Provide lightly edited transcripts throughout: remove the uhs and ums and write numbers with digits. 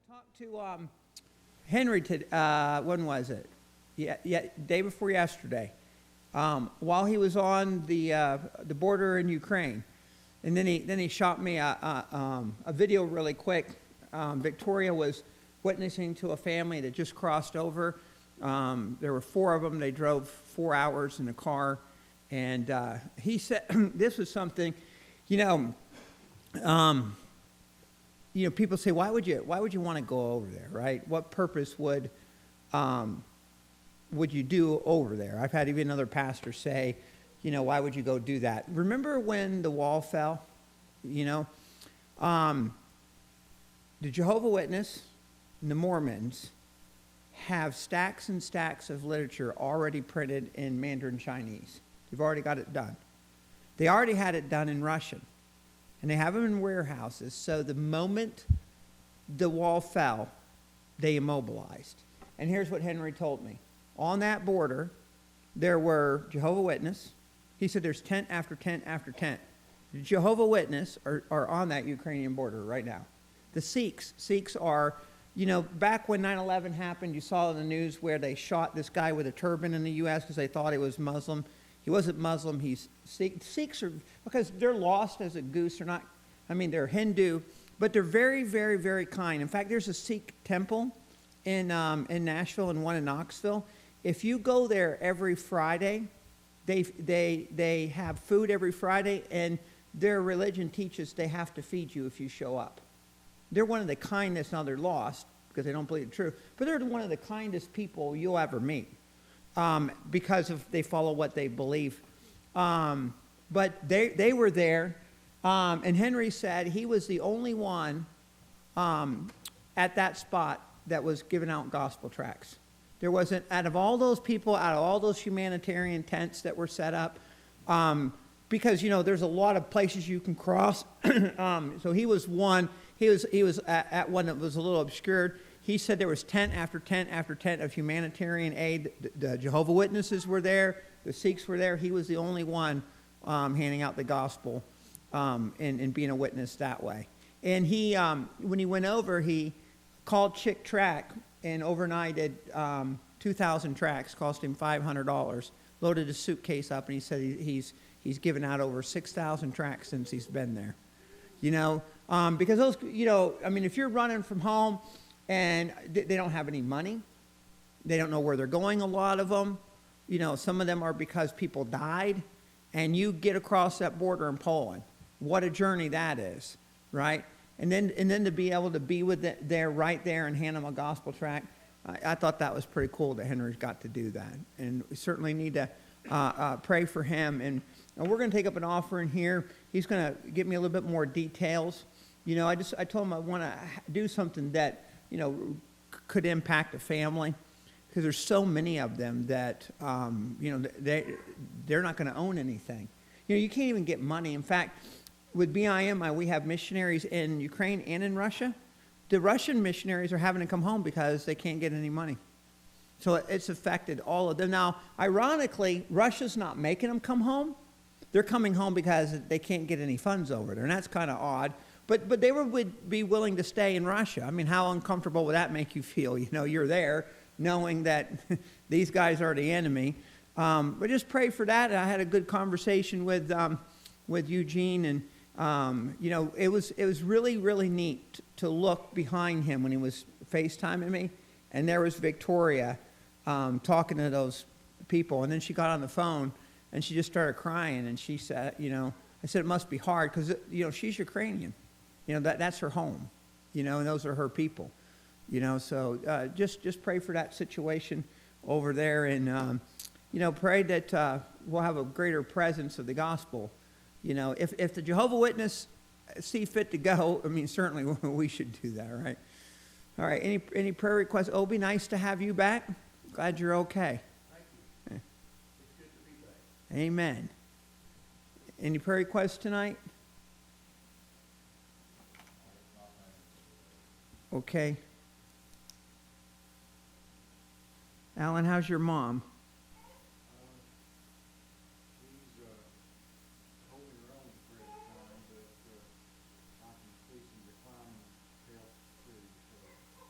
talked to Henry when was it? Yeah, day before yesterday. While he was on the border in Ukraine, and then he shot me a video really quick. Victoria was witnessing to a family that just crossed over. There were four of them. They drove 4 hours in a car, and he said this was something, people say, why would you want to go over there, right? What purpose would you do over there? I've had even another pastor say, why would you go do that? Remember when the wall fell? The Jehovah's Witnesses and the Mormons have stacks and stacks of literature already printed in Mandarin Chinese. They've already got it done. They already had it done in Russian. And they have them in warehouses. So the moment the wall fell, they immobilized. And here's what Henry told me. On that border, there were Jehovah's Witnesses. He said there's tent after tent after tent. The Jehovah's Witnesses are on that Ukrainian border right now. The Sikhs are, back when 9/11 happened, you saw in the news where they shot this guy with a turban in the U.S. because they thought he was Muslim. He wasn't Muslim, he's Sikh. Sikhs are, because they're lost as a goose. They're Hindu, but they're very, very, very kind. In fact, there's a Sikh temple in Nashville and one in Knoxville. If you go there every Friday, they have food every Friday, and their religion teaches they have to feed you if you show up. They're one of the kindest, now they're lost because they don't believe the truth, but they're one of the kindest people you'll ever meet. Because they follow what they believe. But they were there, and Henry said he was the only one at that spot that was giving out gospel tracts. There wasn't, out of all those people, out of all those humanitarian tents that were set up, because, there's a lot of places you can cross. So he was one. He was at one that was a little obscured. He said there was tent after tent after tent of humanitarian aid. The Jehovah's Witnesses were there. The Sikhs were there. He was the only one handing out the gospel and being a witness that way. And he, when he went over, he called Chick Track and overnighted 2,000 tracts. Cost him $500. Loaded his suitcase up, and he said he's given out over 6,000 tracts since he's been there. Because those, if you're running from home, and they don't have any money. They don't know where they're going, a lot of them. Some of them are because people died, and you get across that border in Poland. What a journey that is, right? And then to be able to be right there and hand them a gospel tract, I thought that was pretty cool that Henry's got to do that. And we certainly need to pray for him. And we're going to take up an offering here. He's going to give me a little bit more details. I told him I want to do something that could impact a family, because there's so many of them that, they're not going to own anything. You can't even get money. In fact, with BIM, we have missionaries in Ukraine and in Russia. The Russian missionaries are having to come home because they can't get any money. So it's affected all of them. Now, ironically, Russia's not making them come home. They're coming home because they can't get any funds over there, and that's kind of odd. But they would be willing to stay in Russia. How uncomfortable would that make you feel? You're there knowing that these guys are the enemy. But just pray for that. I had a good conversation with Eugene, and it was really, really neat to look behind him when he was FaceTiming me, and there was Victoria talking to those people, and then she got on the phone and she just started crying, and she said, I said it must be hard because she's Ukrainian. That's her home, and those are her people, so just pray for that situation over there, and, pray that we'll have a greater presence of the gospel. If the Jehovah's Witnesses see fit to go, certainly we should do that, right? All right, any prayer requests? Obi, nice to have you back. Glad you're okay. Thank you. Okay. It's good to be back. Amen. Any prayer requests tonight? Okay. Alan, how's your mom? She's holding her own for a time, but I can see some declining health too. So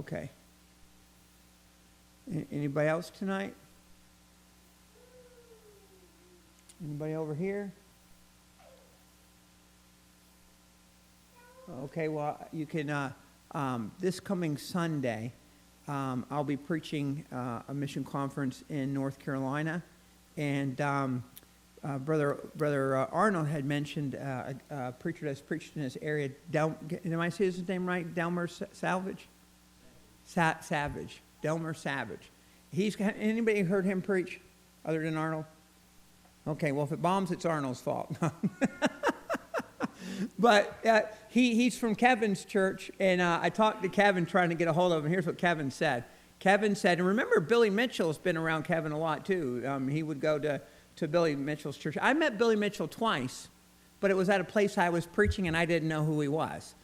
Okay. Anybody else tonight? Anybody over here? Okay, well, you can, this coming Sunday, I'll be preaching a mission conference in North Carolina, and Brother Arnold had mentioned a preacher that's preached in this area. Am I saying his name right? Delmer Savage? Savage. Delmer Savage. Anybody heard him preach other than Arnold? Okay, well, if it bombs, it's Arnold's fault. But he's from Kevin's church, and I talked to Kevin trying to get a hold of him. Here's what Kevin said. Kevin said, and remember, Billy Mitchell's been around Kevin a lot, too. He would go to Billy Mitchell's church. I met Billy Mitchell twice, but it was at a place I was preaching, and I didn't know who he was.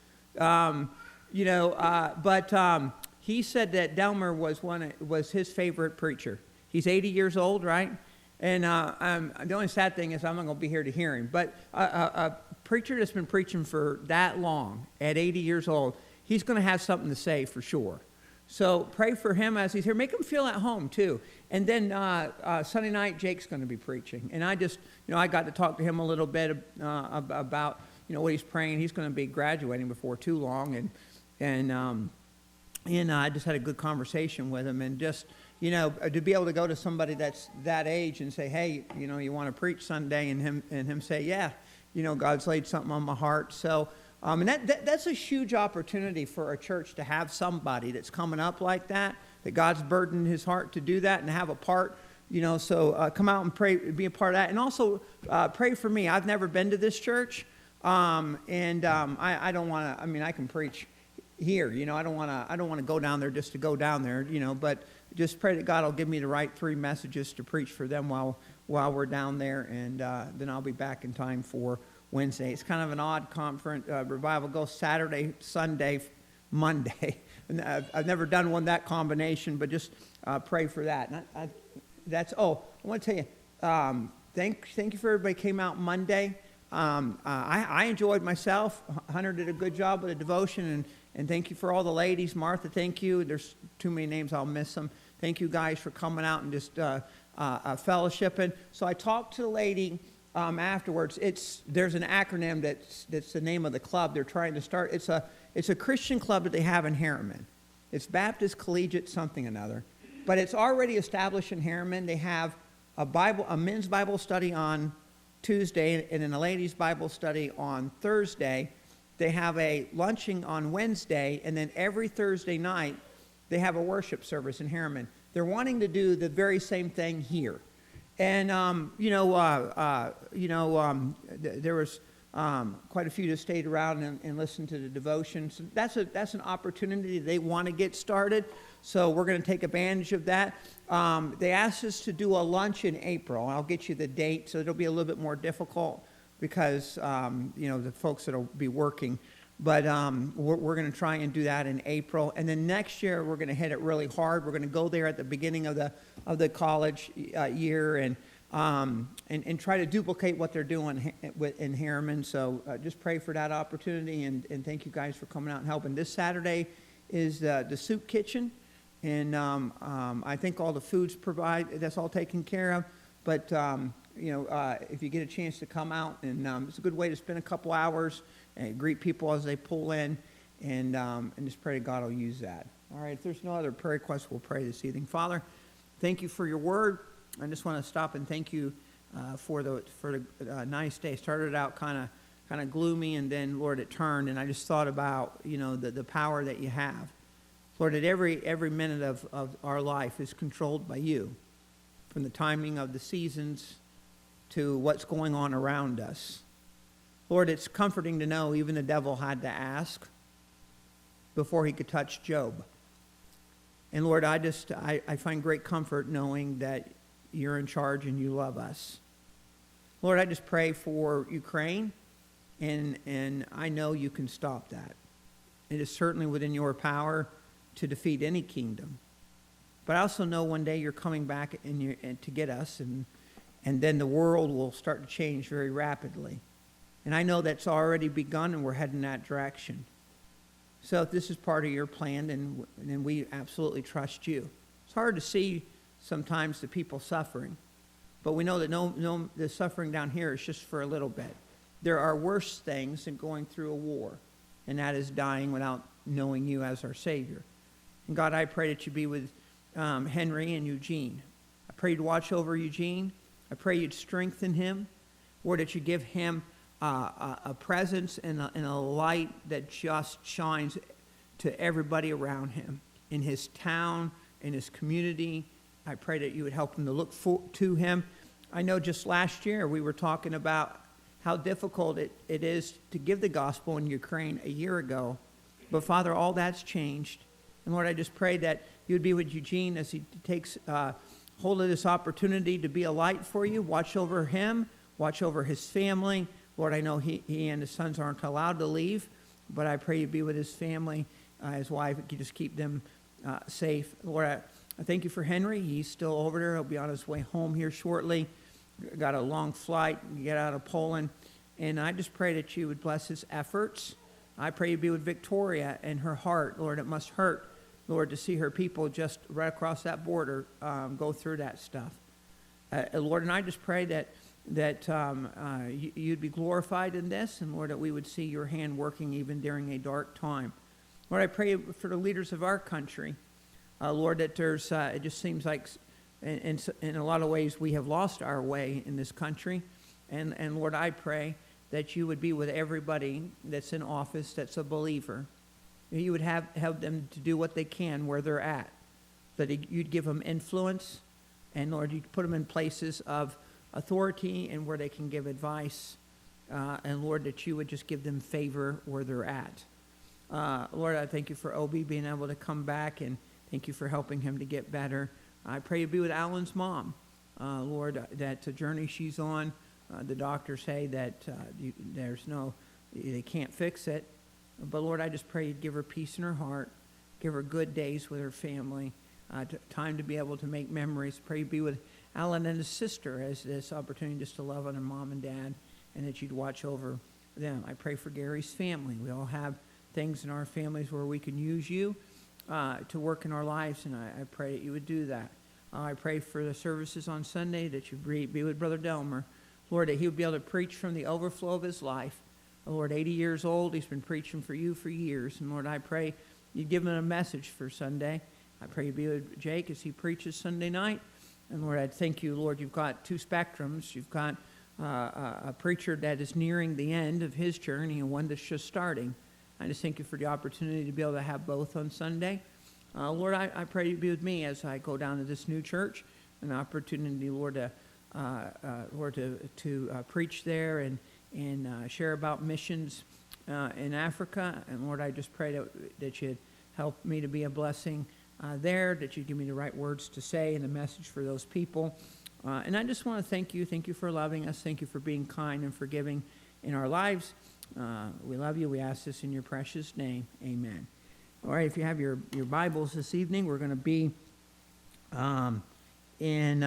He said that Delmer was his favorite preacher. He's 80 years old, right? And the only sad thing is I'm not going to be here to hear him. But a preacher that's been preaching for that long, at 80 years old, he's going to have something to say for sure. So pray for him as he's here. Make him feel at home, too. And then Sunday night, Jake's going to be preaching. And I just, I got to talk to him a little bit about, what he's praying. He's going to be graduating before too long. And I just had a good conversation with him. And just, to be able to go to somebody that's that age and say, hey, you want to preach Sunday, and him say, yeah, God's laid something on my heart. So, and that's a huge opportunity for a church to have somebody that's coming up like that God's burdened his heart to do that and have a part, so come out and pray, be a part of that. And also pray for me. I've never been to this church, I don't want to, I can preach here, I don't want to go down there just to go down there, but just pray that God will give me the right 3 messages to preach for them while we're down there, and then I'll be back in time for Wednesday. It's kind of an odd conference. Revival goes Saturday, Sunday, Monday. And I've never done one that combination, but just pray for that. And I want to tell you, thank you for everybody who came out Monday. I enjoyed myself. Hunter did a good job with the devotion, and thank you for all the ladies. Martha, thank you. There's too many names, I'll miss them. Thank you guys for coming out and just fellowshipping. So I talked to the lady afterwards. There's an acronym that's the name of the club they're trying to start. It's a Christian club that they have in Harriman. It's Baptist Collegiate something another, but it's already established in Harriman. They have a men's Bible study on Tuesday and then a ladies' Bible study on Thursday. They have a luncheon on Wednesday, and then every Thursday night they have a worship service in Harriman. They're wanting to do the very same thing here. And, there was quite a few that stayed around and listened to the devotion. So that's an opportunity. They want to get started, so we're going to take advantage of that. They asked us to do a lunch in April. I'll get you the date, so it'll be a little bit more difficult because, the folks that will be working. But we're going to try and do that in April. And then next year, we're going to hit it really hard. We're going to go there at the beginning of the college year and try to duplicate what they're doing in Harriman. So just pray for that opportunity, and thank you guys for coming out and helping. This Saturday is the soup kitchen, and I think all the food's that's all taken care of. But if you get a chance to come out, and it's a good way to spend a couple hours and greet people as they pull in, and just pray that God will use that. All right, if there's no other prayer requests, we'll pray this evening. Father, thank you for your word. I just want to stop and thank you for the nice day. Started out kind of gloomy, and then, Lord, it turned, and I just thought about the power that you have. Lord, that every minute of our life is controlled by you, from the timing of the seasons to what's going on around us. Lord, it's comforting to know even the devil had to ask before he could touch Job. And Lord, I find great comfort knowing that you're in charge and you love us. Lord, I just pray for Ukraine, and I know you can stop that. It is certainly within your power to defeat any kingdom. But I also know one day you're coming back and to get us, and then the world will start to change very rapidly. And I know that's already begun, and we're heading that direction. So if this is part of your plan, then we absolutely trust you. It's hard to see sometimes the people suffering, but we know that the suffering down here is just for a little bit. There are worse things than going through a war, and that is dying without knowing you as our Savior. And God, I pray that you be with Henry and Eugene. I pray you'd watch over Eugene. I pray you'd strengthen him. Lord, that you give him a presence and a light that just shines to everybody around him, in his town, in his community. I pray that you would help him to look to him. I know just last year we were talking about how difficult it is to give the gospel in Ukraine a year ago. But Father, all that's changed. And Lord, I just pray that you would be with Eugene as he takes hold of this opportunity to be a light for you. Watch over him. Watch over his family. Lord, I know he and his sons aren't allowed to leave, but I pray you be with his family, his wife. You just keep them safe. Lord, I thank you for Henry. He's still over there. He'll be on his way home here shortly. Got a long flight, get out of Poland. And I just pray that you would bless his efforts. I pray you be with Victoria and her heart. Lord, it must hurt, Lord, to see her people just right across that border go through that stuff. Lord, and I just pray that you'd be glorified in this, and Lord, that we would see your hand working even during a dark time. Lord, I pray for the leaders of our country. Lord, that there's, it just seems like in a lot of ways we have lost our way in this country. And Lord, I pray that you would be with everybody that's in office that's a believer. You would have them to do what they can where they're at. That you'd give them influence, and Lord, you'd put them in places of authority and where they can give advice. And Lord, that you would just give them favor where they're at. Lord, I thank you for Obi being able to come back, and thank you for helping him to get better. I pray you be with Alan's mom. Lord, that the journey she's on, the doctors say that they can't fix it. But Lord, I just pray you'd give her peace in her heart, give her good days with her family, time to be able to make memories. Pray you be with Alan and his sister as this opportunity just to love on her mom and dad, and that you'd watch over them. I pray for Gary's family. We all have things in our families where we can use you to work in our lives, and I pray that you would do that. I pray for the services on Sunday, that you'd be with Brother Delmer. Lord, that he would be able to preach from the overflow of his life. Lord, 80 years old, he's been preaching for you for years. And Lord, I pray you'd give him a message for Sunday. I pray you'd be with Jake as he preaches Sunday night. And Lord, I thank you, Lord, you've got two spectrums. You've got a preacher that is nearing the end of his journey and one that's just starting. I just thank you for the opportunity to be able to have both on Sunday. Lord, I pray you be with me as I go down to this new church, an opportunity, Lord, to preach there and share about missions in Africa. And Lord, I just pray that you'd help me to be a blessing there, that you'd give me the right words to say and a message for those people. And I just want to thank you. Thank you for loving us. Thank you for being kind and forgiving in our lives. We love you. We ask this in your precious name. Amen. All right, if you have your Bibles this evening, we're going to be in,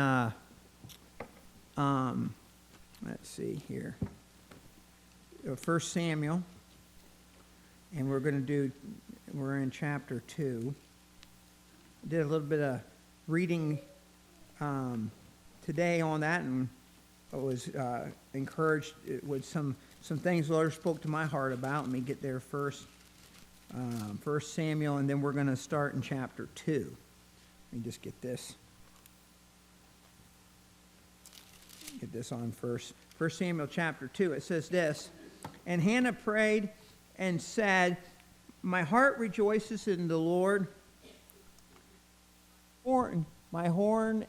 let's see here, 1 Samuel, and we're in chapter 2. I did a little bit of reading today on that, and I was encouraged with some things the Lord spoke to my heart about. Let me get there first. 1 Samuel, and then we're going to start in chapter 2. Let me just get this. Get this on first. 1 Samuel chapter 2, it says this, "And Hannah prayed and said, 'My heart rejoices in the Lord. My horn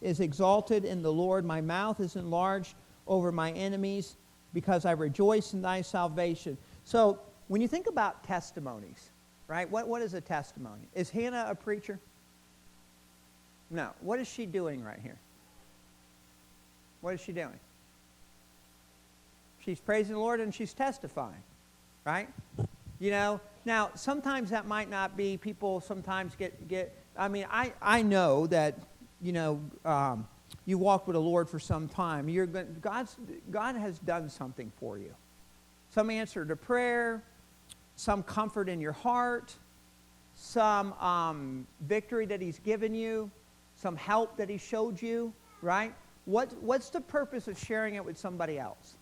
is exalted in the Lord. My mouth is enlarged over my enemies, because I rejoice in thy salvation.'" So, when you think about testimonies, right, what is a testimony? Is Hannah a preacher? No. What is she doing right here? What is she doing? She's praising the Lord and she's testifying, right? You know, now sometimes that might not be, people sometimes get I mean, I know that, you know, you walk with the Lord for some time. God has done something for you. Some answer to prayer, some comfort in your heart, some victory that he's given you, some help that he showed you, right? What's the purpose of sharing it with somebody else?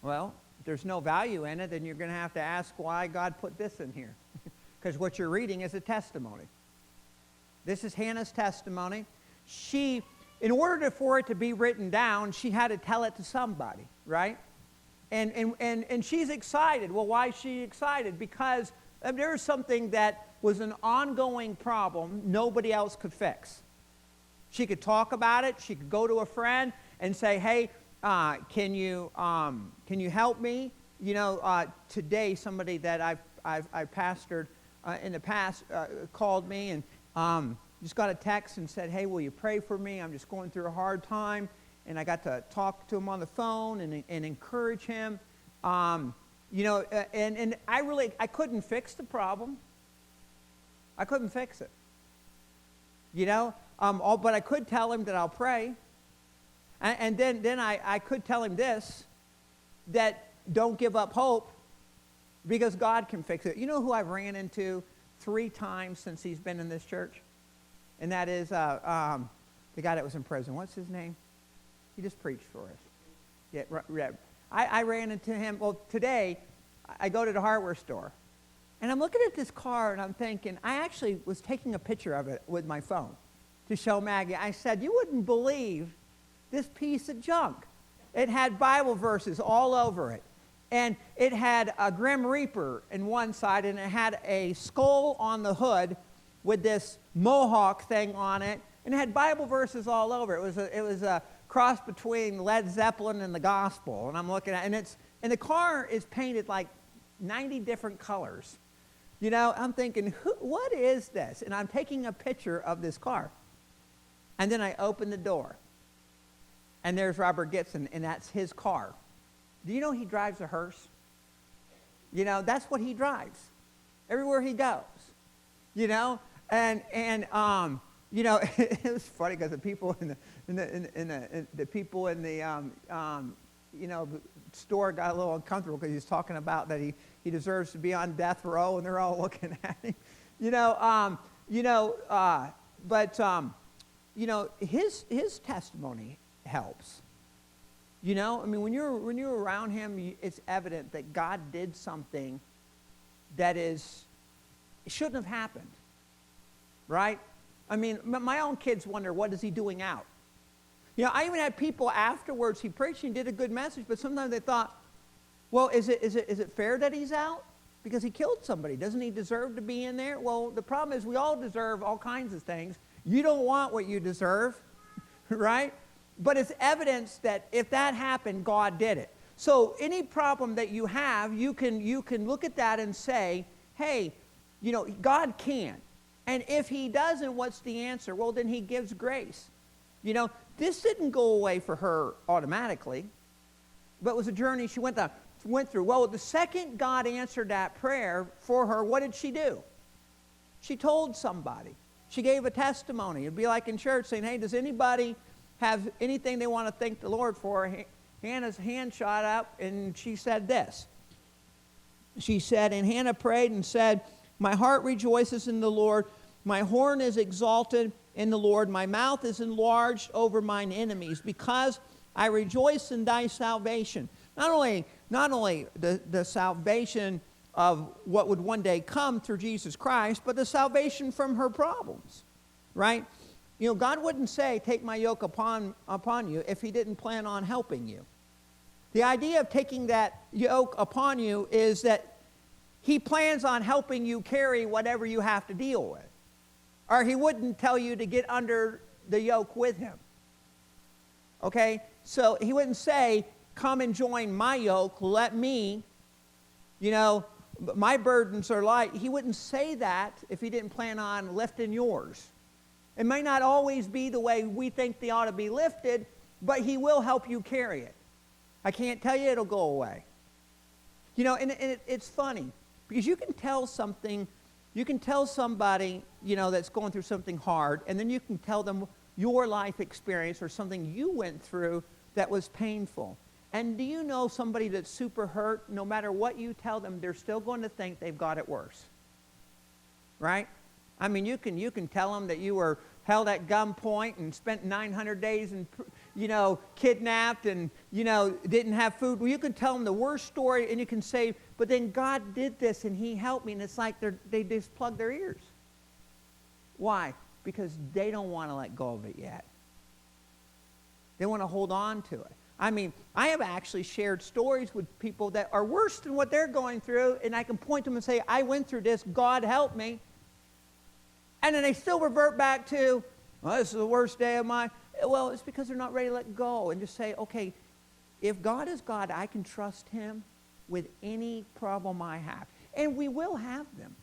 Well, if there's no value in it, then you're going to have to ask why God put this in here. Because what you're reading is a testimony. This is Hannah's testimony. She, in order for it to be written down, she had to tell it to somebody, right? And she's excited. Well, why is she excited? Because there's something that was an ongoing problem nobody else could fix. She could talk about it. She could go to a friend and say, hey, can you help me? You know, today somebody that I've pastored in the past called me and just got a text and said, hey, will you pray for me? I'm just going through a hard time. And I got to talk to him on the phone and encourage him. You know, and I couldn't fix the problem. I couldn't fix it. You know, but I could tell him that I'll pray. And then I could tell him this, that don't give up hope, because God can fix it. You know who I've ran into 3 times since he's been in this church? And that is the guy that was in prison. What's his name? He just preached for us. Yeah, I ran into him. Well, today I go to the hardware store, and I'm looking at this car, and I'm thinking, I actually was taking a picture of it with my phone to show Maggie. I said, you wouldn't believe this piece of junk. It had Bible verses all over it. And it had a Grim Reaper in one side, and it had a skull on the hood with this mohawk thing on it, and it had Bible verses all over. It was a cross between Led Zeppelin and the gospel. And I'm looking at it, and the car is painted like 90 different colors. You know, I'm thinking, what is this? And I'm taking a picture of this car. And then I open the door, and there's Robert Gibson, and that's his car. Do you know he drives a hearse? You know, that's what he drives everywhere he goes. You know, and you know, it was funny because the people in the you know, store got a little uncomfortable because he was talking about that he deserves to be on death row, and they're all looking at him. You know, you know, his testimony helps. You know, I mean, when you're around him, it's evident that God did something that it shouldn't have happened, right? I mean, my own kids wonder, what is he doing out? You know, I even had people afterwards, he preached and did a good message, but sometimes they thought, well, is it fair that he's out? Because he killed somebody. Doesn't he deserve to be in there? Well, the problem is we all deserve all kinds of things. You don't want what you deserve, right? But it's evidence that if that happened, God did it. So any problem that you have, you can look at that and say, hey, you know, God can. And if he doesn't, what's the answer? Well, then he gives grace. You know, this didn't go away for her automatically, but it was a journey she went through. Well, the second God answered that prayer for her, what did she do? She told somebody. She gave a testimony. It'd be like in church saying, hey, does anybody have anything they want to thank the Lord for? Hannah's hand shot up, and she said this. She said, and Hannah prayed and said, my heart rejoices in the Lord. My horn is exalted in the Lord. My mouth is enlarged over mine enemies, because I rejoice in thy salvation. Not only the salvation of what would one day come through Jesus Christ, but the salvation from her problems, right? You know, God wouldn't say, take my yoke upon you, if he didn't plan on helping you. The idea of taking that yoke upon you is that he plans on helping you carry whatever you have to deal with. Or he wouldn't tell you to get under the yoke with him. Okay? So he wouldn't say, come and join my yoke, let me, you know, my burdens are light. He wouldn't say that if he didn't plan on lifting yours. It may not always be the way we think they ought to be lifted, but he will help you carry it. I can't tell you it'll go away. You know, and it's funny, because you can tell somebody, you know, that's going through something hard, and then you can tell them your life experience or something you went through that was painful. And do you know somebody that's super hurt, no matter what you tell them, they're still going to think they've got it worse? Right? I mean, you can tell them that you were held at gunpoint and spent 900 days and, kidnapped and, didn't have food. Well, you can tell them the worst story and you can say, but then God did this and he helped me. And it's like they just plug their ears. Why? Because they don't want to let go of it yet. They want to hold on to it. I mean, I have actually shared stories with people that are worse than what they're going through, and I can point to them and say, I went through this, God helped me. And then they still revert back to, well, this is the worst day of my... Well, it's because they're not ready to let go and just say, okay, if God is God, I can trust him with any problem I have. And we will have them.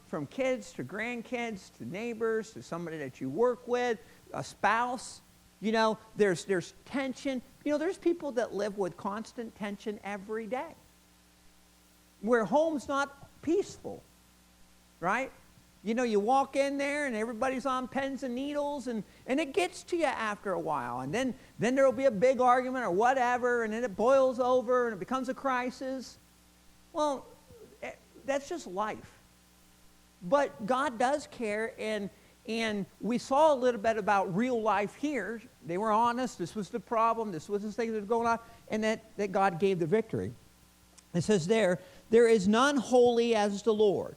From kids to grandkids to neighbors to somebody that you work with, a spouse. There's tension. There's people that live with constant tension every day. Where home's not peaceful, right? You walk in there and everybody's on pins and needles and it gets to you after a while. And then there will be a big argument or whatever and then it boils over and it becomes a crisis. Well, that's just life. But God does care, and we saw a little bit about real life here. They were honest. This was the problem. This was the thing that was going on. And that God gave the victory. It says there is none holy as the Lord.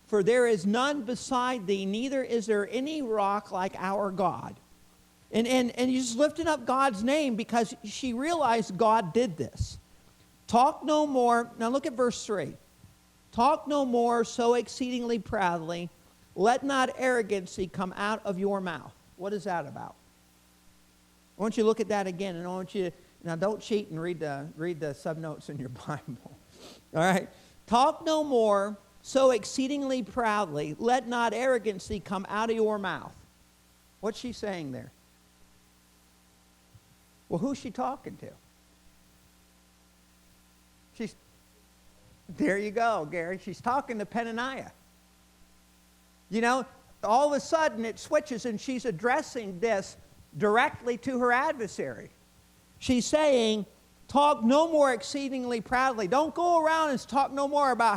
For there is none beside thee, neither is there any rock like our God. And he's lifting up God's name because she realized God did this. Talk no more. Now look at verse 3. Talk no more so exceedingly proudly. Let not arrogancy come out of your mouth. What is that about? I want you to look at that again, and I want you to, now don't cheat and read the subnotes in your Bible. All right? Talk no more so exceedingly proudly. Let not arrogancy come out of your mouth. What's she saying there? Well, who's she talking to? There you go, Gary. She's talking to Penaniah. All of a sudden it switches and she's addressing this directly to her adversary. She's saying, talk no more exceedingly proudly. Don't go around and talk no more about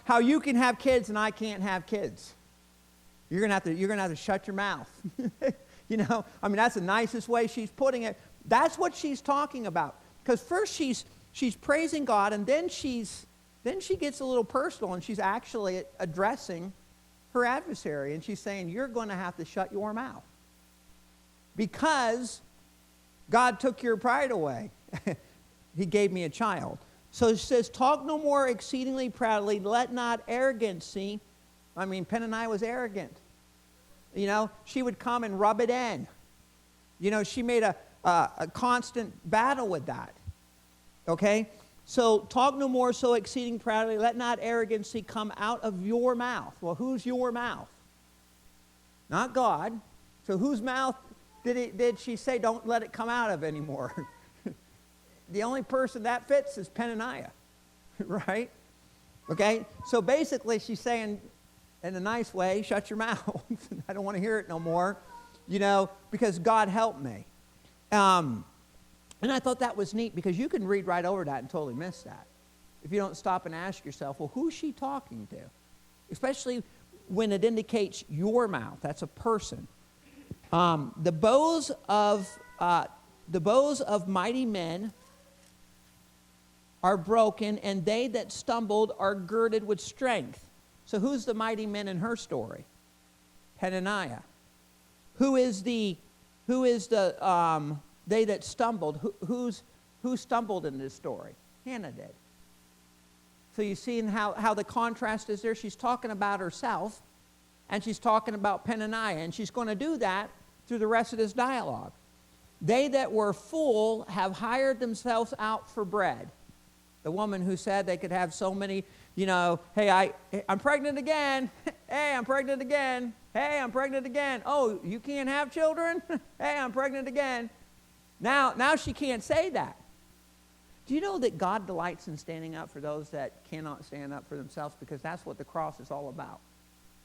how you can have kids and I can't have kids. You're gonna have to shut your mouth. That's the nicest way she's putting it. That's what she's talking about. Because first she's praising God, and then she gets a little personal, and she's actually addressing her adversary, and she's saying, you're going to have to shut your mouth because God took your pride away. He gave me a child. So it says, talk no more exceedingly proudly, let not arrogancy. Penaniah was arrogant. She would come and rub it in. She made a constant battle with that. Okay? So talk no more so exceeding proudly, let not arrogancy come out of your mouth. Well, who's your mouth? Not God. So whose mouth did she say don't let it come out of anymore? The only person that fits is Penaniah, right? Okay? So basically she's saying, in a nice way, shut your mouth. I don't want to hear it no more, because God helped me. And I thought that was neat because you can read right over that and totally miss that if you don't stop and ask yourself, well, who's she talking to? Especially when it indicates your mouth. That's a person. The bows of mighty men are broken, and they that stumbled are girded with strength. So who's the mighty men in her story? Penaniah. Who they that stumbled? Who stumbled in this story? Hannah did. So you see how the contrast is there. She's talking about herself, and she's talking about Penaniah, and she's going to do that through the rest of this dialogue. They that were full have hired themselves out for bread. The woman who said they could have so many, hey, I'm pregnant again. Hey, I'm pregnant again. Hey, I'm pregnant again. Oh, you can't have children? Hey, I'm pregnant again. Now she can't say that. Do you know that God delights in standing up for those that cannot stand up for themselves? Because that's what the cross is all about.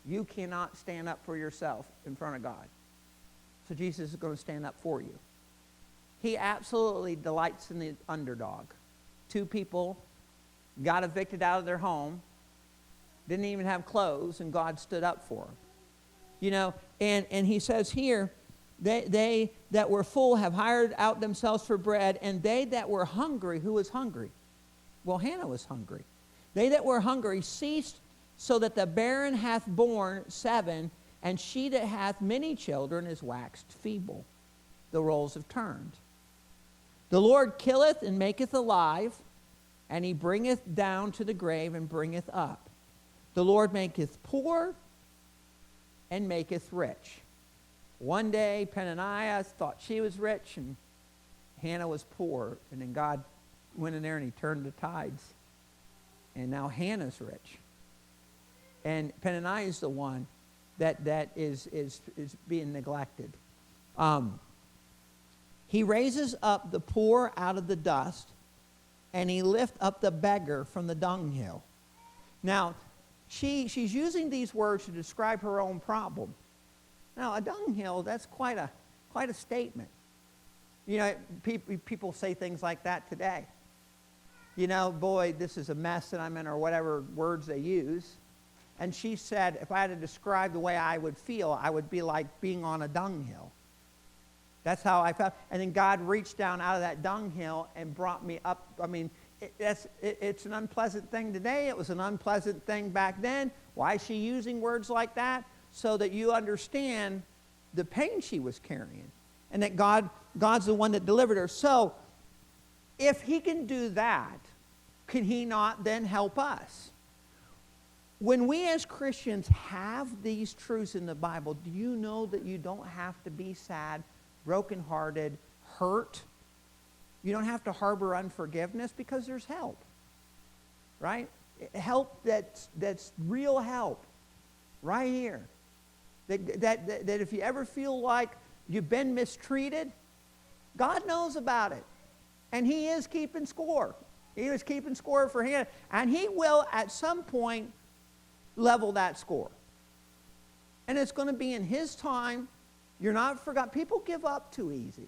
You cannot stand up for yourself in front of God. So Jesus is going to stand up for you. He absolutely delights in the underdog. 2 people got evicted out of their home, didn't even have clothes, and God stood up for them. You know, and he says here, they that were full have hired out themselves for bread, and they that were hungry, who was hungry? Well, Hannah was hungry. They that were hungry ceased, so that the barren hath borne 7, and she that hath many children is waxed feeble. The roles have turned. The Lord killeth and maketh alive, and he bringeth down to the grave and bringeth up. The Lord maketh poor and maketh rich. One day, Peninnah thought she was rich, and Hannah was poor. And then God went in there and he turned the tides. And now Hannah's rich. And Peninnah is the one that is being neglected. He raises up the poor out of the dust, and he lift up the beggar from the dunghill. Now, she's using these words to describe her own problem. Now, a dunghill, that's quite a statement. You know, people say things like that today. You know, boy, this is a mess that I'm in, or whatever words they use. And she said, if I had to describe the way I would feel, I would be like being on a dunghill. That's how I felt. And then God reached down out of that dunghill and brought me up. I mean, it's an unpleasant thing today. It was an unpleasant thing back then. Why is she using words like that? So that you understand the pain she was carrying. And that God's the one that delivered her. So, if he can do that, can he not then help us? When we as Christians have these truths in the Bible, do you know that you don't have to be sad, brokenhearted, hurt? You don't have to harbor unforgiveness, because there's help, right? Help that's real help right here. That if you ever feel like you've been mistreated, God knows about it. And he is keeping score. He was keeping score for Hannah. And he will, at some point, level that score. And it's going to be in his time. You're not forgotten. People give up too easy,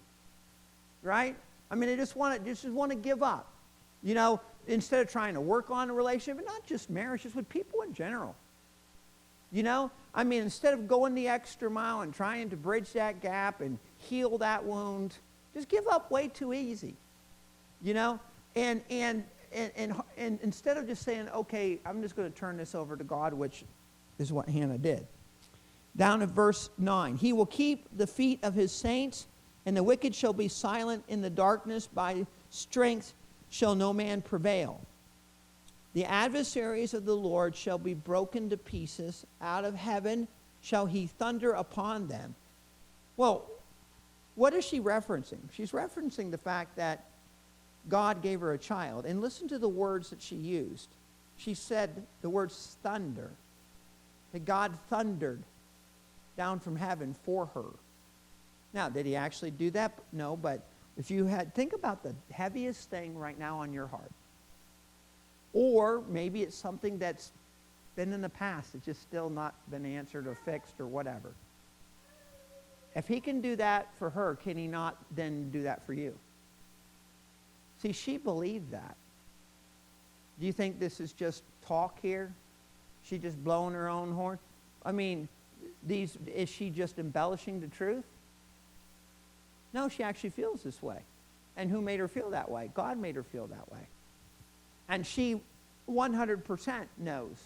right? I mean, they just want to give up. You know, instead of trying to work on a relationship, but not just marriage, just with people in general. You know, I mean, instead of going the extra mile and trying to bridge that gap and heal that wound, just give up way too easy. You know, and instead of just saying, okay, I'm just going to turn this over to God, which is what Hannah did. Down at verse 9, he will keep the feet of his saints, and the wicked shall be silent in the darkness. By strength shall no man prevail. The adversaries of the Lord shall be broken to pieces. Out of heaven shall he thunder upon them. Well, what is she referencing? She's referencing the fact that God gave her a child. And listen to the words that she used. She said the words thunder. That God thundered down from heaven for her. Now, did he actually do that? No, but if you think about the heaviest thing right now on your heart. Or maybe it's something that's been in the past. It's just still not been answered or fixed or whatever. If he can do that for her, can he not then do that for you? See, she believed that. Do you think this is just talk here? She just blowing her own horn? I mean, is she just embellishing the truth? No, she actually feels this way. And who made her feel that way? God made her feel that way. And she 100% knows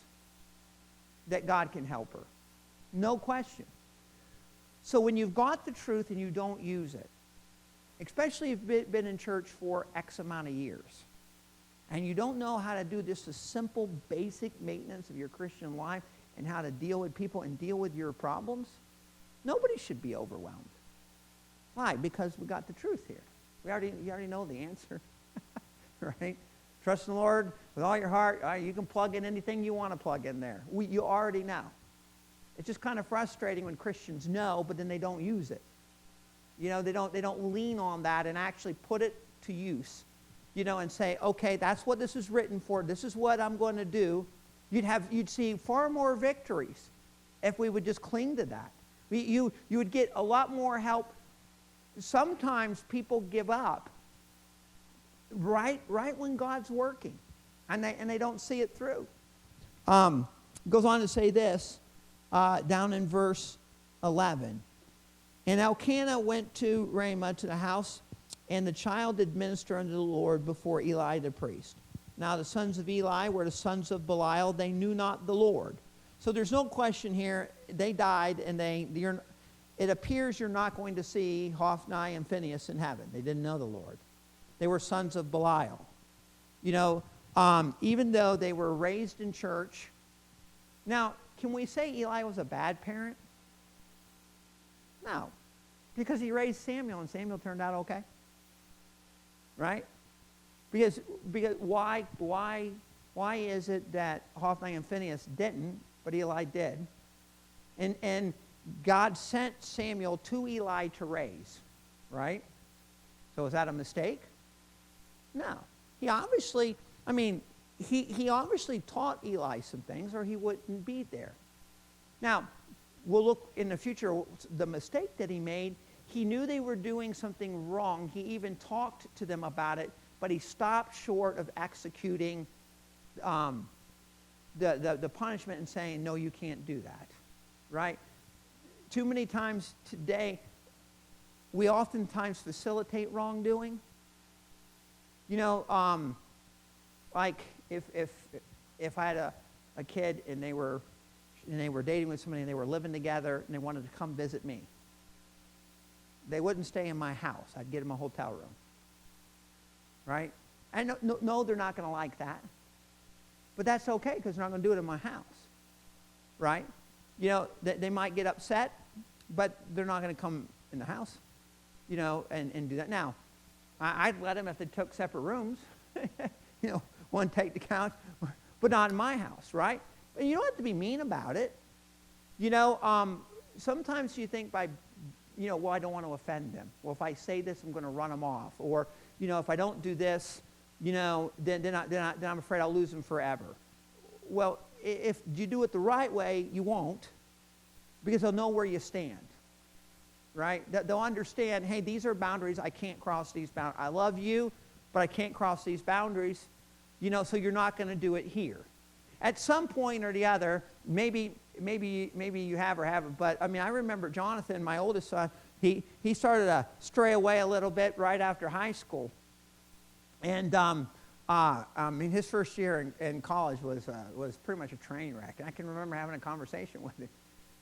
that God can help her. No question. So when you've got the truth and you don't use it, especially if you've been in church for X amount of years, and you don't know how to do just a simple, basic maintenance of your Christian life and how to deal with people and deal with your problems, nobody should be overwhelmed. Why? Because we got the truth here. You already know the answer, right? Trust in the Lord with all your heart. You can plug in anything you want to plug in there. You already know. It's just kind of frustrating when Christians know, but then they don't use it. You know, they don't lean on that and actually put it to use, you know, and say, okay, that's what this is written for. This is what I'm going to do. You'd see far more victories if we would just cling to that. You would get a lot more help sometimes people give up right when God's working, and they don't see it through. Goes on to say this, down in verse 11. And Elkanah went to Ramah to the house, and the child did minister unto the Lord before Eli the priest. Now the sons of Eli were the sons of Belial. They knew not the Lord. So there's no question here. They died, and it appears you're not going to see Hophni and Phinehas in heaven. They didn't know the Lord. They were sons of Belial. You know, even though they were raised in church. Now, can we say Eli was a bad parent? No. Because he raised Samuel, and Samuel turned out okay. Right? Because why is it that Hophni and Phinehas didn't, but Eli did? And God sent Samuel to Eli to raise, right? So is that a mistake? No. He obviously taught Eli some things, or he wouldn't be there. Now, we'll look in the future, the mistake that he made. He knew they were doing something wrong. He even talked to them about it, but he stopped short of executing the punishment and saying, no, you can't do that, right? Too many times today, we oftentimes facilitate wrongdoing. You know, like if I had a kid and they were dating with somebody and they were living together and they wanted to come visit me, they wouldn't stay in my house. I'd get them a hotel room, right? And no, they're not going to like that, but that's okay because they're not going to do it in my house, right? You know, they might get upset, but they're not going to come in the house, you know, and do that. Now, I'd let them if they took separate rooms, you know, one take the couch, but not in my house, right? And you don't have to be mean about it. You know, sometimes you think well, I don't want to offend them. Well, if I say this, I'm going to run them off. Or, you know, if I don't do this, you know, then I'm afraid I'll lose them forever. Well, if you do it the right way, you won't, because they'll know where you stand, right? They'll understand, hey, these are boundaries. I can't cross these boundaries. I love you, but I can't cross these boundaries, you know, so you're not going to do it here. At some point or the other, maybe you have or haven't, but I mean, I remember Jonathan, my oldest son, he started to stray away a little bit right after high school. And I mean, his first year in college was pretty much a train wreck. And I can remember having a conversation with him.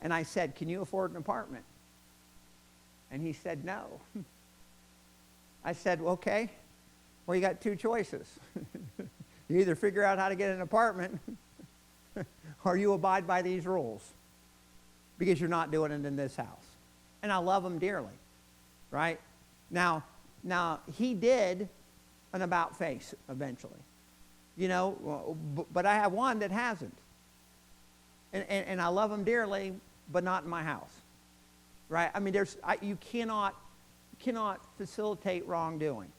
And I said, can you afford an apartment? And he said, no. I said, well, okay. Well, you got two choices. You either figure out how to get an apartment or you abide by these rules because you're not doing it in this house. And I love him dearly, right? Now he did an about face eventually, you know, but I have one that hasn't. And I love him dearly, but not in my house, right? I mean, you cannot facilitate wrongdoing.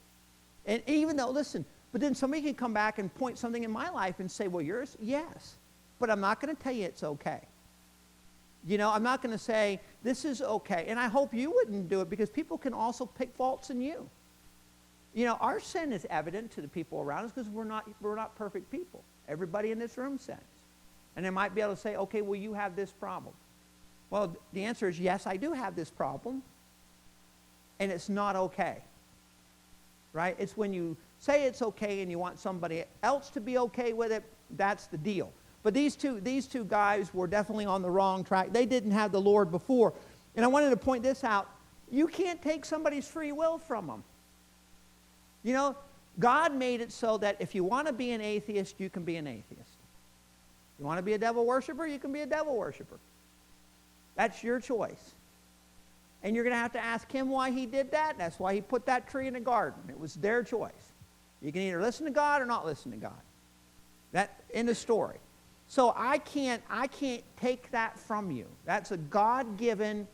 And even though, listen, but then somebody can come back and point something in my life and say, well, yours, yes. But I'm not going to tell you it's okay. You know, I'm not going to say, this is okay. And I hope you wouldn't do it because people can also pick faults in you. You know, our sin is evident to the people around us because we're not perfect people. Everybody in this room sins. And they might be able to say, okay, well, you have this problem. Well, the answer is yes, I do have this problem. And it's not okay. Right? It's when you say it's okay and you want somebody else to be okay with it, that's the deal. But these two guys were definitely on the wrong track. They didn't have the Lord before. And I wanted to point this out. You can't take somebody's free will from them. You know, God made it so that if you want to be an atheist, you can be an atheist. You want to be a devil worshiper, you can be a devil worshiper. That's your choice. And you're going to ask him why he did that. That's why he put that tree in the garden. It was their choice. You can either listen to God or not listen to God. That in the story. So I can't take that from you. That's a God-given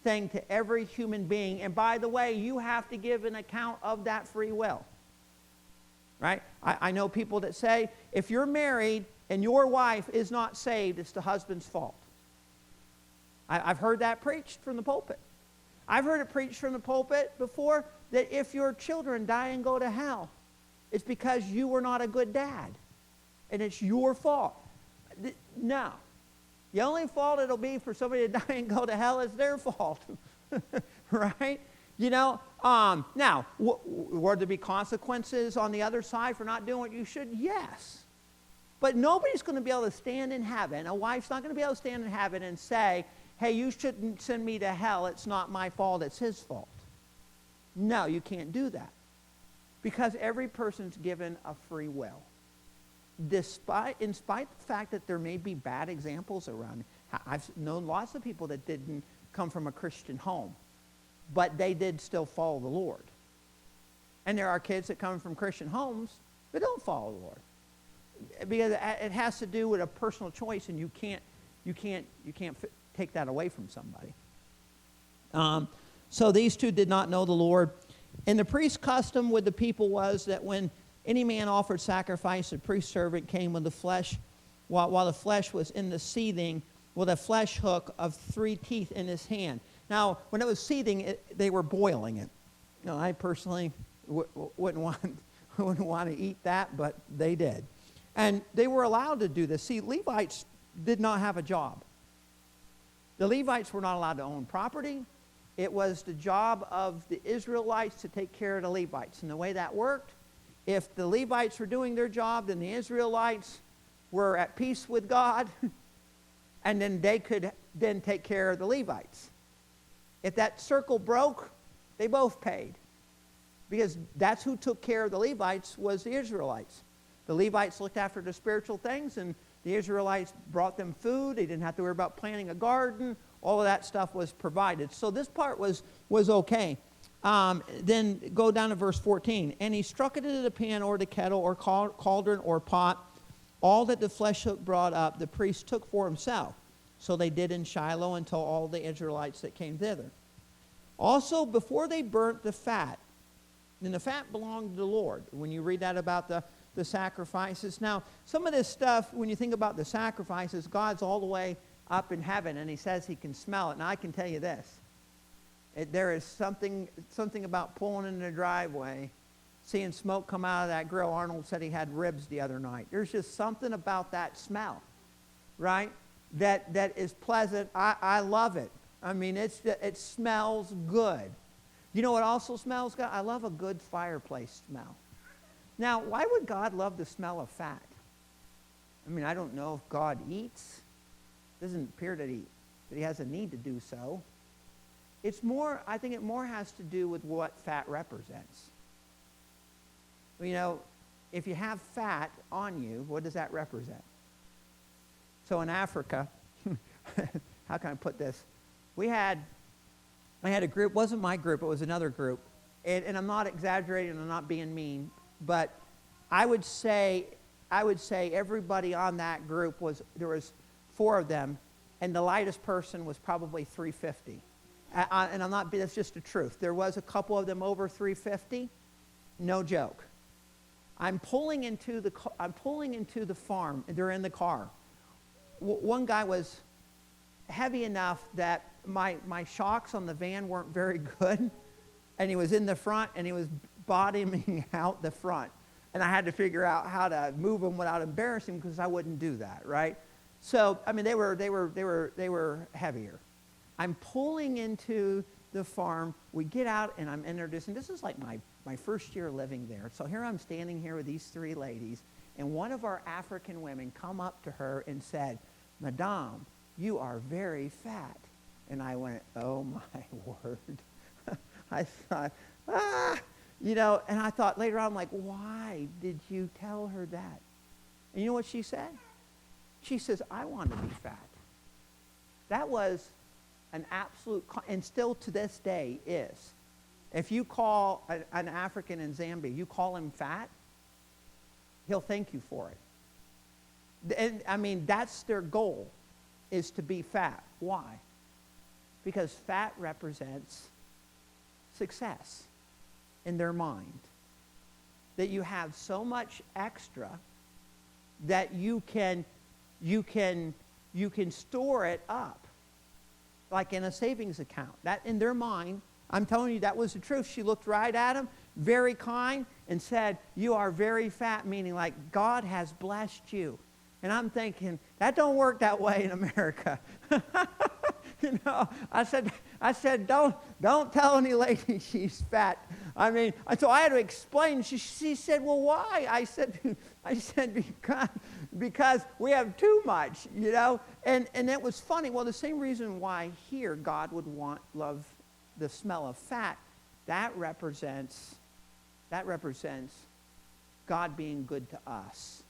thing to every human being. And by the way, you have to give an account of that free will. Right? I know people that say, if you're married and your wife is not saved, it's the husband's fault. I've heard that preached from the pulpit. I've heard it preached from the pulpit before that if your children die and go to hell, it's because you were not a good dad. And it's your fault. No. The only fault it'll be for somebody to die and go to hell is their fault. Right? You know, now, were there be consequences on the other side for not doing what you should? Yes. But nobody's going to be able to stand in heaven. A wife's not going to be able to stand in heaven and say, hey, you shouldn't send me to hell. It's not my fault. It's his fault. No, you can't do that. Because every person's given a free will. In spite of the fact that there may be bad examples around. I've known lots of people that didn't come from a Christian home. But they did still follow the Lord. And there are kids that come from Christian homes that don't follow the Lord. Because it has to do with a personal choice, and you can't take that away from somebody. So these two did not know the Lord. And the priest's custom with the people was that when any man offered sacrifice, the priest servant came with the flesh, while the flesh was in the seething, with a flesh hook of 3 teeth in his hand. Now, when it was seething, they were boiling it. You know, I personally wouldn't want to eat that, but they did. And they were allowed to do this. See, Levites did not have a job. The Levites were not allowed to own property. It was the job of the Israelites to take care of the Levites. And the way that worked, if the Levites were doing their job, then the Israelites were at peace with God, and then they could then take care of the Levites. If that circle broke, they both paid. Because that's who took care of the Levites was the Israelites. The Levites looked after the spiritual things, and the Israelites brought them food. They didn't have to worry about planting a garden. All of that stuff was provided. So this part was okay. Then go down to verse 14. And he struck it into the pan or the kettle or cauldron or pot. All that the flesh hook brought up, the priest took for himself. So they did in Shiloh until all the Israelites that came thither. Also, before they burnt the fat, and the fat belonged to the Lord. When you read that about the sacrifices. Now, some of this stuff, when you think about the sacrifices, God's all the way up in heaven, and he says he can smell it. Now, I can tell you this. There is something about pulling in the driveway, seeing smoke come out of that grill. Arnold said he had ribs the other night. There's just something about that smell, right? That is pleasant. I love it. I mean, it smells good. You know what also smells good? I love a good fireplace smell. Now, why would God love the smell of fat? I mean, I don't know if God eats. Doesn't appear that he has a need to do so. I think it more has to do with what fat represents. You know, if you have fat on you, what does that represent? So in Africa, how can I put this? I had a group, wasn't my group, it was another group. And I'm not exaggerating, I'm not being mean, but I would say everybody on that group there was 4 of them, and the lightest person was probably 350. And that's just the truth. There was a couple of them over 350, no joke. I'm pulling into the farm, they're in the car. One guy was heavy enough that my shocks on the van weren't very good, and he was in the front, and he was bottoming out the front. And I had to figure out how to move him without embarrassing him, because I wouldn't do that, right? So, I mean, they were heavier. I'm pulling into the farm. We get out, and I'm introducing. This is like my first year living there. So here I'm standing here with these 3 ladies, and one of our African women come up to her and said, "Madame, you are very fat." And I went, "Oh my word." I thought, you know, and I thought later on, I'm like, why did you tell her that? And you know what she said? She says, "I want to be fat." That was an absolute, and still to this day is. If you call an African in Zambia, you call him fat, he'll thank you for it. And I mean, that's their goal, is to be fat. Why? Because fat represents success in their mind. That you have so much extra that you can store it up. like in a savings account. That in their mind, I'm telling you, that was the truth. She looked right at him, very kind, and said, "You are very fat," meaning like God has blessed you. And I'm thinking, that don't work that way in America. You know, I said, don't tell any lady she's fat. I mean, so I had to explain. She said, "Well, why?" I said, because we have too much, you know. And it was funny. Well, the same reason why here God would love the smell of fat, that represents God being good to us.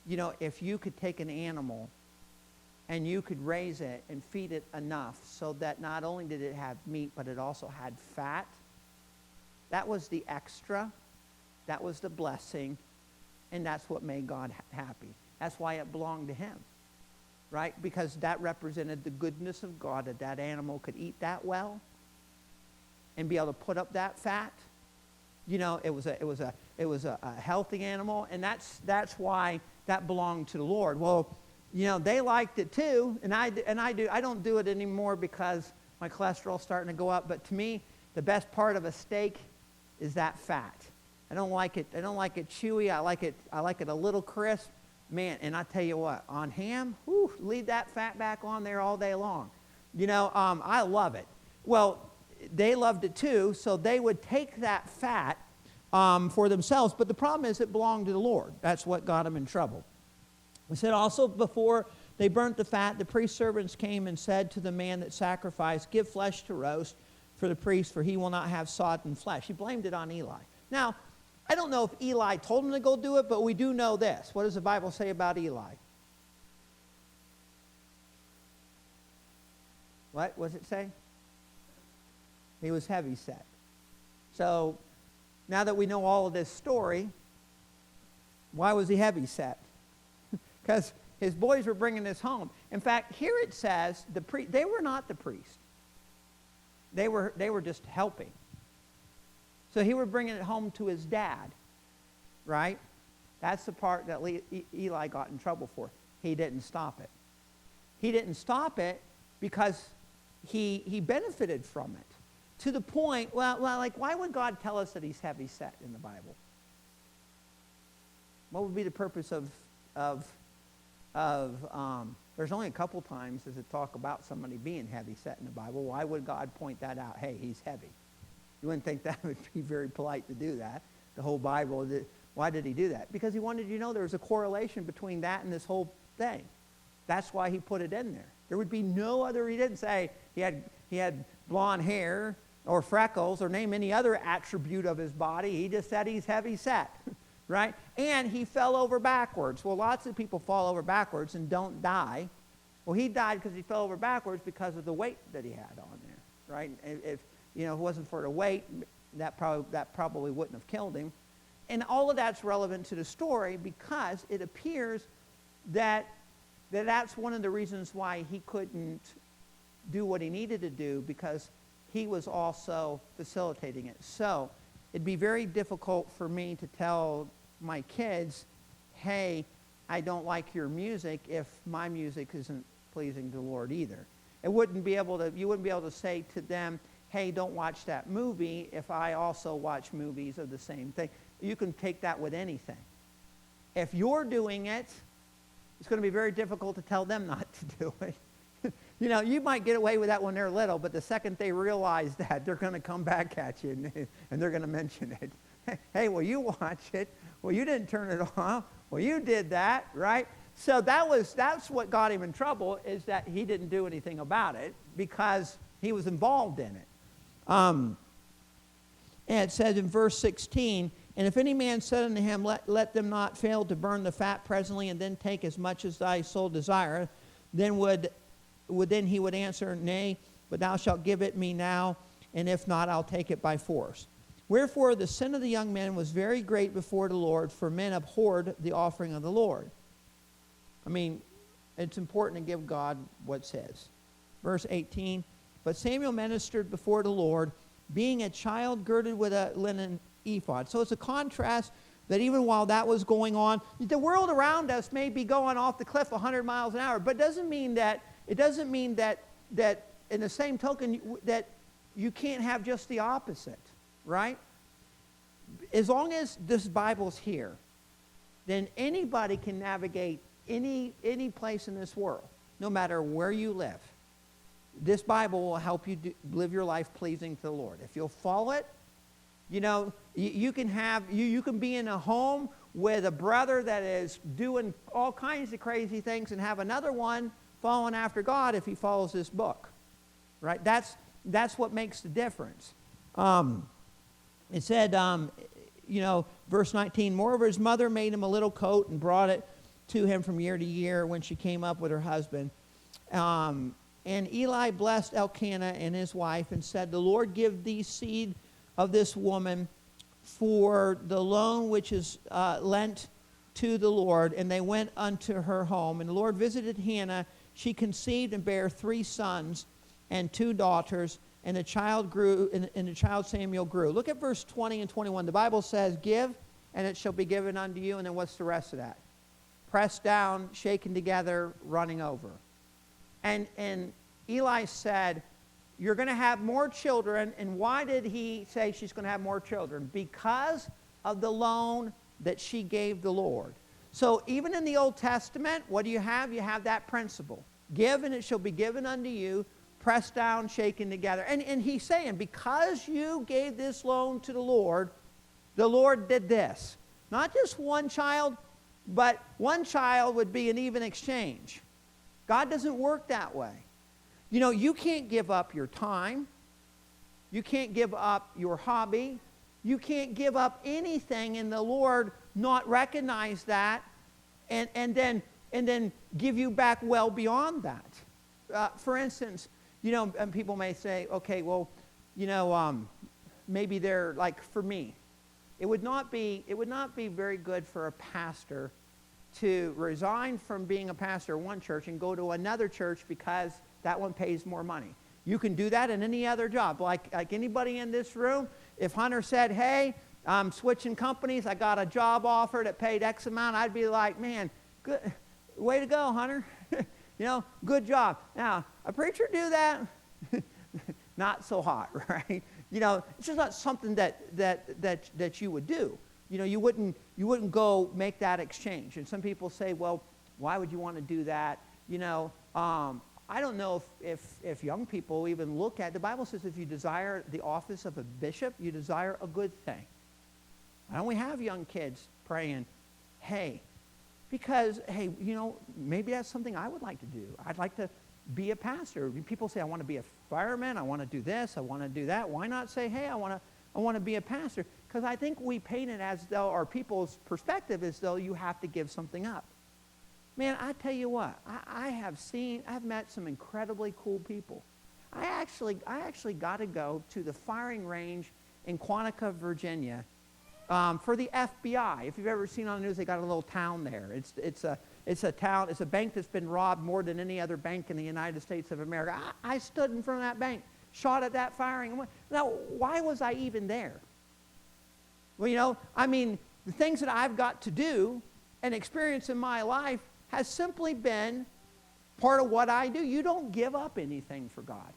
You know, if you could take an animal and you could raise it and feed it enough so that not only did it have meat, but it also had fat, that was the extra, that was the blessing, and that's what made God happy. That's why it belonged to him, right? Because that represented the goodness of God, that that animal could eat that well and be able to put up that fat. You know, it was a healthy animal, and that's why that belonged to the Lord. Well, you know, they liked it too, and I do. I don't do it anymore because my cholesterol's starting to go up. But to me, the best part of a steak is that fat. I don't like it chewy. I like it a little crisp, man. And I tell you what, on ham, leave that fat back on there all day long. You know, I love it. Well, they loved it too, so they would take that fat for themselves. But the problem is it belonged to the Lord. That's what got them in trouble. We said also before they burnt the fat, the priest servants came and said to the man that sacrificed, "Give flesh to roast for the priest, for he will not have sodden flesh." He blamed it on Eli. Now, I don't know if Eli told him to go do it, but we do know this. What does the Bible say about Eli? What does it say? He was heavy set. So, now that we know all of this story, why was he heavy set? Because his boys were bringing this home. In fact, here it says they were not the priest. They were just helping. So he were bringing it home to his dad, right? That's the part that Eli got in trouble for. He didn't stop it. He didn't stop it because he benefited from it. To the point, well, like, why would God tell us that he's heavy set in the Bible? What would be the purpose of there's only a couple times does it talk about somebody being heavy set in the Bible. Why would God point that out? Hey, he's heavy. You wouldn't think that would be very polite to do that. The whole Bible, why did he do that? Because he wanted you to know there was a correlation between that and this whole thing. That's why he put it in there. There would be no other, he didn't say he had blonde hair or freckles or name any other attribute of his body. He just said he's heavy set. Right? And he fell over backwards. Well, lots of people fall over backwards and don't die. Well, he died because he fell over backwards because of the weight that he had on there. Right? If it wasn't for the weight, that probably wouldn't have killed him. And all of that's relevant to the story because it appears that that's one of the reasons why he couldn't do what he needed to do, because he was also facilitating it. So it'd be very difficult for me to tell my kids, "Hey, I don't like your music," if my music isn't pleasing to the Lord either. You wouldn't be able to say to them, "Hey, don't watch that movie," if I also watch movies of the same thing. You can take that with anything. If you're doing it, it's going to be very difficult to tell them not to do it. You might get away with that when they're little, but the second they realize that, they're going to come back at you and they're going to mention it. "Hey, well, you watch it. Well, you didn't turn it off. Well, you did that," right? So that's what got him in trouble, is that he didn't do anything about it because he was involved in it. And it says in verse 16, "And if any man said unto him, let them not fail to burn the fat presently, and then take as much as thy soul desire, then he would answer, Nay, but thou shalt give it me now, and if not, I'll take it by force. Wherefore the sin of the young men was very great before the Lord, for men abhorred the offering of the Lord." I mean, it's important to give God what's his. Verse 18, "But Samuel ministered before the Lord, being a child girded with a linen ephod." So it's a contrast that even while that was going on, the world around us may be going off the cliff 100 miles an hour, but it doesn't mean that that in the same token, that you can't have just the opposite, right? As long as this Bible's here, then anybody can navigate any place in this world, no matter where you live. This Bible will help you live your life pleasing to the Lord. If you'll follow it, you know, you can be in a home with a brother that is doing all kinds of crazy things and have another one following after God if he follows this book, right? That's what makes the difference. It said, you know, verse 19, moreover, his mother made him a little coat and brought it to him from year to year when she came up with her husband. And Eli blessed Elkanah and his wife and said, the Lord give thee seed of this woman for the loan which is lent to the Lord. And they went unto her home. And the Lord visited Hannah. She conceived and bare 3 sons and 2 daughters. And the child grew, and the child Samuel grew. Look at verse 20 and 21. The Bible says, give, and it shall be given unto you. And then what's the rest of that? Pressed down, shaken together, running over. And Eli said, you're going to have more children. And why did he say she's going to have more children? Because of the loan that she gave the Lord. So even in the Old Testament, what do you have? You have that principle. Give, and it shall be given unto you. Pressed down, shaken together. And he's saying, because you gave this loan to the Lord did this. Not just one child, but one child would be an even exchange. God doesn't work that way. You know, you can't give up your time. You can't give up your hobby. You can't give up anything and the Lord not recognize that and then give you back well beyond that. For instance, you know, and people may say, okay, well, you know, maybe they're like, for me, it would not be very good for a pastor to resign from being a pastor of one church and go to another church because that one pays more money. You can do that in any other job. Like anybody in this room, if Hunter said, hey, I'm switching companies, I got a job offer that paid X amount, I'd be like, man, good, way to go, Hunter. You know, good job. Now, a preacher do that? Not so hot, right? You know, it's just not something that you would do. You know, you wouldn't go make that exchange. And some people say, well, why would you want to do that? You know, I don't know if young people even look at, the Bible says if you desire the office of a bishop, you desire a good thing. Why don't we have young kids praying, hey, because, hey, you know, maybe that's something I would like to do. I'd like to be a pastor. People say, I want to be a fireman. I want to do this. I want to do that. Why not say, hey, I want to be a pastor? Because I think we paint it as though, or people's perspective is though you have to give something up. Man, I tell you what, I've met some incredibly cool people. I actually got to go to the firing range in Quantico, Virginia, for the FBI. If you've ever seen on the news, they got a little town there. It's a town. It's a bank that's been robbed more than any other bank in the United States of America. I stood in front of that bank, shot at that firing. Now, why was I even there? Well, you know, I mean, the things that I've got to do and experience in my life has simply been part of what I do. You don't give up anything for God.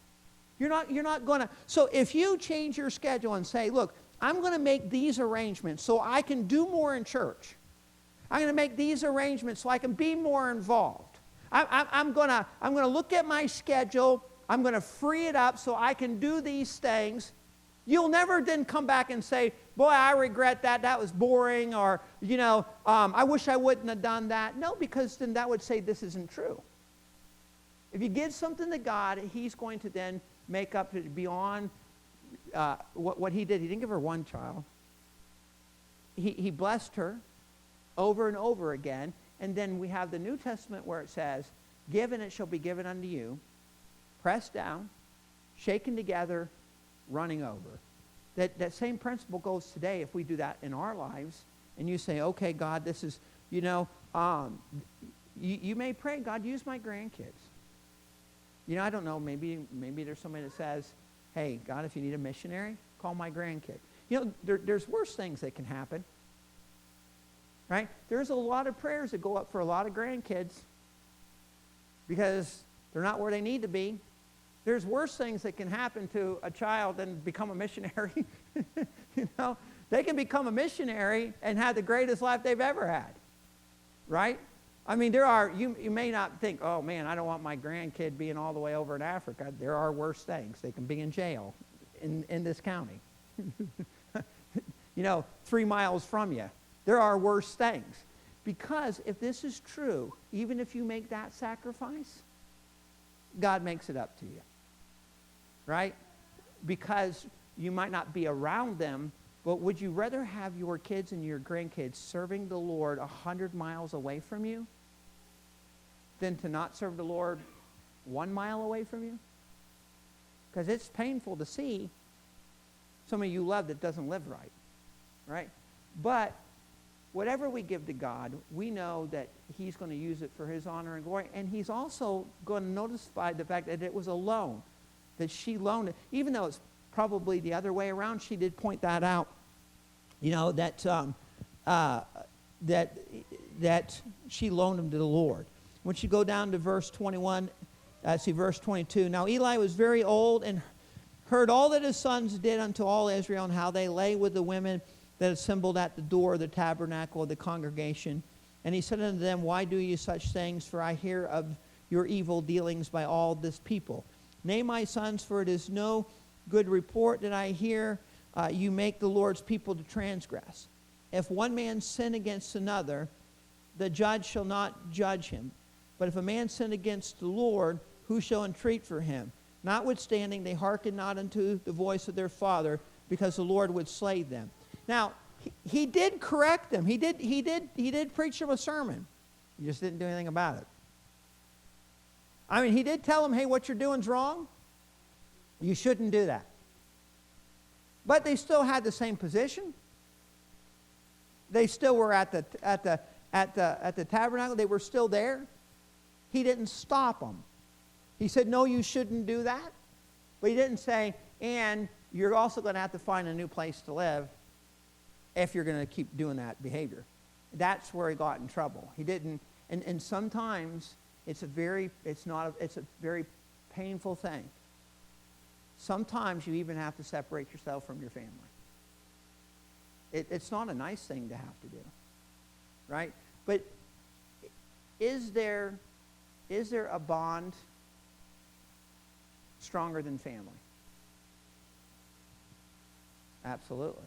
You're not going to. So if you change your schedule and say, look, I'm going to make these arrangements so I can do more in church. I'm going to make these arrangements so I can be more involved. I'm going to look at my schedule. I'm going to free it up so I can do these things. You'll never then come back and say, boy, I regret that. That was boring. Or, you know, I wish I wouldn't have done that. No, because then that would say this isn't true. If you give something to God, he's going to then make up beyond what he did. He didn't give her one child. He blessed her over and over again. And then we have the New Testament where it says, give and it shall be given unto you, pressed down, shaken together, running over. That same principle goes today if we do that in our lives. And you say, okay, God, this is, you know, you may pray, God, use my grandkids. You know, I don't know, maybe there's somebody that says, hey, God, if you need a missionary, call my grandkid. You know, there's worse things that can happen. Right? There's a lot of prayers that go up for a lot of grandkids because they're not where they need to be. There's worse things that can happen to a child than become a missionary. You know, they can become a missionary and have the greatest life they've ever had, right? I mean, you may not think, oh man, I don't want my grandkid being all the way over in Africa. There are worse things. They can be in jail in this county. 3 miles from you. There are worse things. Because if this is true, even if you make that sacrifice, God makes it up to you. Right? Because you might not be around them, but would you rather have your kids and your grandkids serving the Lord 100 miles away from you than to not serve the Lord 1 mile away from you? Because it's painful to see somebody you love that doesn't live right. Right? But whatever we give to God, we know that He's going to use it for His honor and glory. And He's also going to notify the fact that it was a loan, that she loaned it. Even though it's probably the other way around, she did point that out. That she loaned him to the Lord. Once you go down to verse 21, verse 22. Now Eli was very old and heard all that his sons did unto all Israel, and how they lay with the women that assembled at the door of the tabernacle of the congregation. And he said unto them, why do you such things? For I hear of your evil dealings by all this people. Nay, my sons, for it is no good report that I hear you make the Lord's people to transgress. If one man sin against another, the judge shall not judge him. But if a man sin against the Lord, who shall entreat for him? Notwithstanding, they hearkened not unto the voice of their father, because the Lord would slay them. Now, he did correct them. He did preach them a sermon. He just didn't do anything about it. I mean, he did tell them, hey, what you're doing's wrong. You shouldn't do that. But they still had the same position. They still were at the tabernacle. They were still there. He didn't stop them. He said, no, you shouldn't do that. But he didn't say, and you're also going to have to find a new place to live if you're going to keep doing that behavior. That's where he got in trouble. He didn't, and sometimes it's a very painful thing. Sometimes you even have to separate yourself from your family. It's not a nice thing to have to do, right? But is there a bond stronger than family? Absolutely.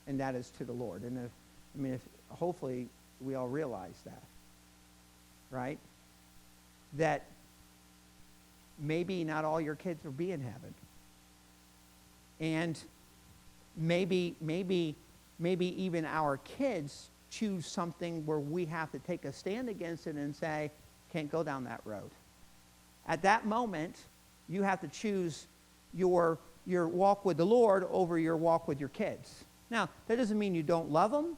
And that is to the Lord. And hopefully we all realize that, right? That maybe not all your kids will be in heaven. And maybe even our kids choose something where we have to take a stand against it and say, can't go down that road. At that moment, you have to choose your walk with the Lord over your walk with your kids. Now, that doesn't mean you don't love them,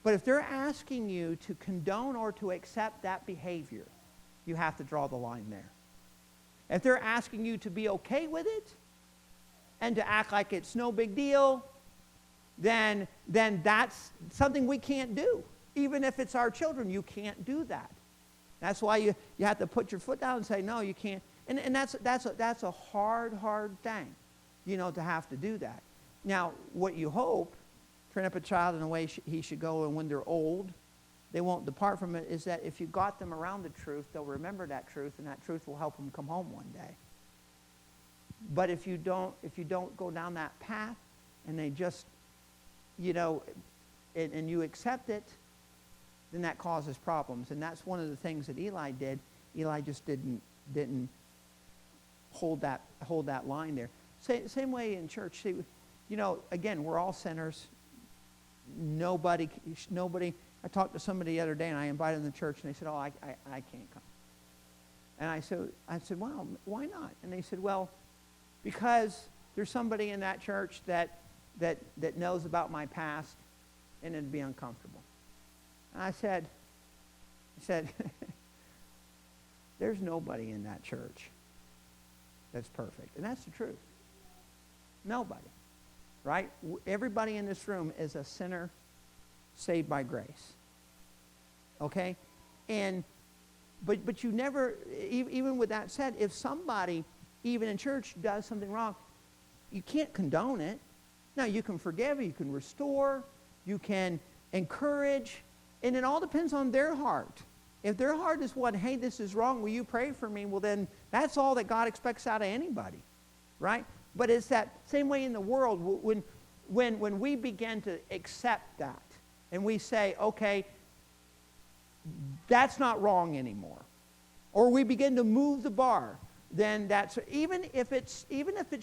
but if they're asking you to condone or to accept that behavior, you have to draw the line there. If they're asking you to be okay with it and to act like it's no big deal, then that's something we can't do. Even if it's our children, you can't do that. That's why you have to put your foot down and say, no, you can't. And that's a hard thing, to have to do that. Now, what you hope, train up a child in the way he should go, and when they're old, they won't depart from it, is that if you got them around the truth, they'll remember that truth, and that truth will help them come home one day. But if you don't go down that path, and they just, and you accept it, then that causes problems. And that's one of the things that Eli did. Eli just didn't hold that line there. Same way in church. See, again, we're all sinners. Nobody. I talked to somebody the other day, and I invited them to church, and they said, "Oh, I can't come." And I said, "Well, why not?" And they said, "Well, because there's somebody in that church that knows about my past, and it'd be uncomfortable." And I said, "There's nobody in that church that's perfect," and that's the truth. Nobody, right? Everybody in this room is a sinner saved by grace. Okay? And But you never, even with that said, if somebody, even in church, does something wrong, you can't condone it. Now, you can forgive, you can restore, you can encourage, and it all depends on their heart. If their heart is what, hey, this is wrong, will you pray for me? Well, then that's all that God expects out of anybody, right? But it's that same way in the world. When we begin to accept that, and we say, okay, that's not wrong anymore, or we begin to move the bar, then that's, even if it's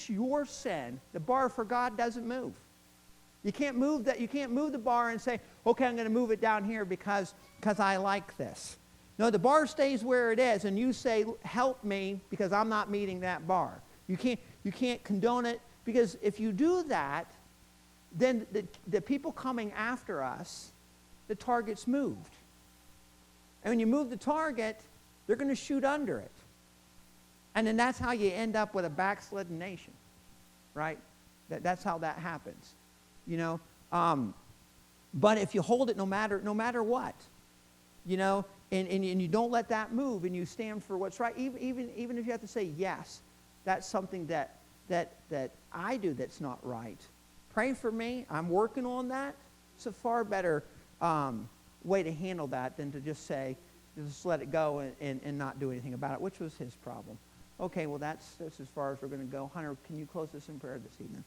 your sin, the bar for God doesn't move. You can't move that. You can't move the bar and say, okay, I'm going to move it down here because I like this. No, the bar stays where it is, and you say, help me because I'm not meeting that bar. You can't condone it, because if you do that, then the people coming after us, the target's moved. And when you move the target, they're going to shoot under it. And then that's how you end up with a backslidden nation, right? That's how that happens, you know. But if you hold it no matter what, you know, and you don't let that move, and you stand for what's right, even if you have to say, yes, that's something that I do that's not right. Pray for me. I'm working on that. It's a far better way to handle that than to just say, just let it go and not do anything about it, which was his problem. Okay, well, that's as far as we're going to go. Hunter, can you close us in prayer this evening?